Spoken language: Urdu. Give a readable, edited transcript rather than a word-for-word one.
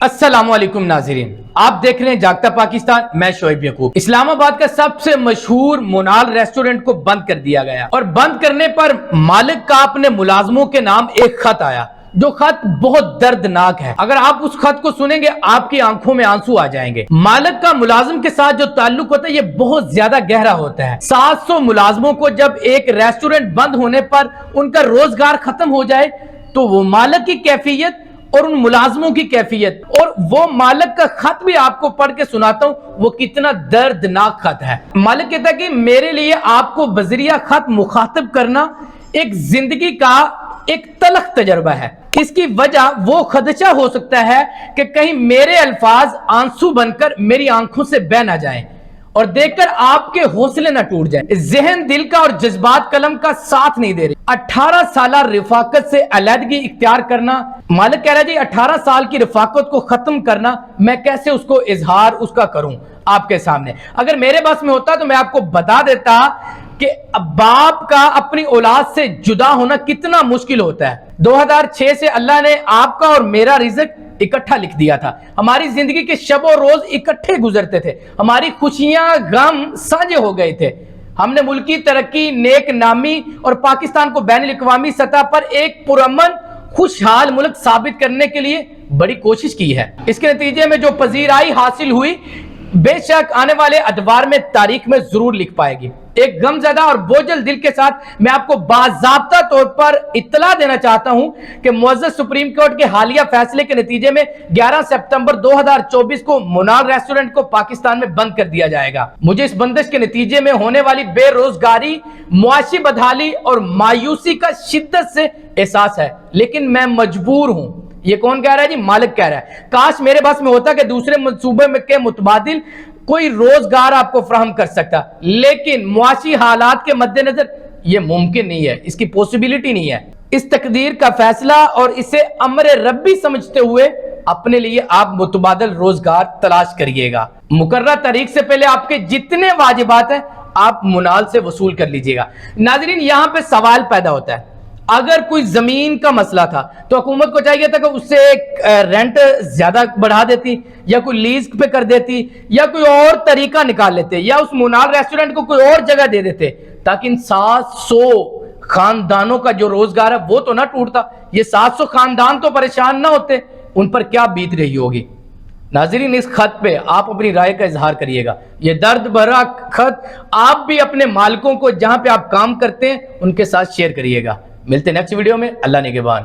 السلام علیکم ناظرین، آپ دیکھ رہے ہیں جاگتا پاکستان۔ میں شعیب یعقوب۔ اسلام آباد کا سب سے مشہور مونال ریسٹورنٹ کو بند کر دیا گیا اور بند کرنے پر مالک کا اپنے ملازموں کے نام ایک خط آیا، جو خط بہت دردناک ہے۔ اگر آپ اس خط کو سنیں گے آپ کی آنکھوں میں آنسو آ جائیں گے۔ مالک کا ملازم کے ساتھ جو تعلق ہوتا ہے یہ بہت زیادہ گہرا ہوتا ہے۔ 700 ملازموں کو جب ایک ریسٹورنٹ بند ہونے پر ان کا روزگار ختم ہو جائے تو وہ مالک کی کیفیت اور ان ملازموں کی کیفیت اور وہ مالک کا خط بھی آپ کو پڑھ کے سناتا ہوں، وہ کتنا دردناک خط ہے۔ مالک کہتا ہے کہ میرے لیے آپ کو بذریعہ خط مخاطب کرنا ایک زندگی کا ایک تلخ تجربہ ہے۔ اس کی وجہ وہ خدشہ ہو سکتا ہے کہ کہیں میرے الفاظ آنسو بن کر میری آنکھوں سے بہہ نہ جائیں اور دیکھ کر آپ کے حوصلے نہ ٹوٹ جائیں۔ ذہن، دل کا اور جذبات قلم کا ساتھ نہیں دے رہے۔ 18 سالہ رفاقت سے علیحدگی اختیار کرنا، مالک کہہ رہا ہے جی 18 سال کی رفاقت کو ختم کرنا، میں کیسے اس کو اظہار اس کا کروں آپ کے سامنے۔ اگر میرے بس میں ہوتا تو میں آپ کو بتا دیتا کہ باپ کا اپنی اولاد سے جدا ہونا کتنا مشکل ہوتا ہے۔ 2006 سے اللہ نے آپ کا اور میرا رزق اکٹھا لکھ دیا تھا۔ ہماری زندگی کے شب و روز اکٹھے گزرتے تھے، ہماری خوشیاں غم سانجھے ہو گئے تھے۔ ہم نے ملکی ترقی، نیک نامی اور پاکستان کو بین الاقوامی سطح پر ایک پرامن خوشحال ملک ثابت کرنے کے لیے بڑی کوشش کی ہے۔ اس کے نتیجے میں جو پذیرائی حاصل ہوئی بے شک آنے والے ادوار میں تاریخ میں ضرور لکھ پائے گی۔ ایک غم زدہ اور بوجھل دل کے ساتھ میں آپ کو باضابطہ طور پر اطلاع دینا چاہتا ہوں کہ معزز سپریم کورٹ کے حالیہ فیصلے کے نتیجے میں 11 ستمبر 2024 کو مونال ریسٹورنٹ کو پاکستان میں بند کر دیا جائے گا۔ مجھے اس بندش کے نتیجے میں ہونے والی بے روزگاری، معاشی بدحالی اور مایوسی کا شدت سے احساس ہے، لیکن میں مجبور ہوں۔ یہ کون کہہ رہا ہے جی؟ مالک کہہ رہا ہے۔ کاش میرے بس میں ہوتا کہ دوسرے منصوبے کے متبادل کوئی روزگار آپ کو فراہم کر سکتا، لیکن معاشی حالات کے مد نظر یہ ممکن نہیں ہے، اس کی پوسیبلٹی نہیں ہے۔ اس تقدیر کا فیصلہ اور اسے امر ربی سمجھتے ہوئے اپنے لیے آپ متبادل روزگار تلاش کریے گا۔ مقررہ تاریخ سے پہلے آپ کے جتنے واجبات ہیں آپ مونال سے وصول کر لیجئے گا۔ ناظرین، یہاں پہ سوال پیدا ہوتا ہے، اگر کوئی زمین کا مسئلہ تھا تو حکومت کو چاہیے تھا کہ اس سے ایک رینٹ زیادہ بڑھا دیتی یا کوئی لیز پہ کر دیتی یا کوئی اور طریقہ نکال لیتے یا اس مونال ریسٹورنٹ کو کوئی اور جگہ دے دیتے تاکہ ان 700 خاندانوں کا جو روزگار ہے وہ تو نہ ٹوٹتا۔ یہ 700 خاندان تو پریشان نہ ہوتے، ان پر کیا بیت رہی ہوگی۔ ناظرین، اس خط پہ آپ اپنی رائے کا اظہار کریے گا۔ یہ درد بھرا خط آپ بھی اپنے مالکوں کو جہاں پہ آپ کام کرتے ہیں ان کے ساتھ شیئر کریے گا۔ ملتے ہیں نیکسٹ ویڈیو میں۔ اللہ نگہبان۔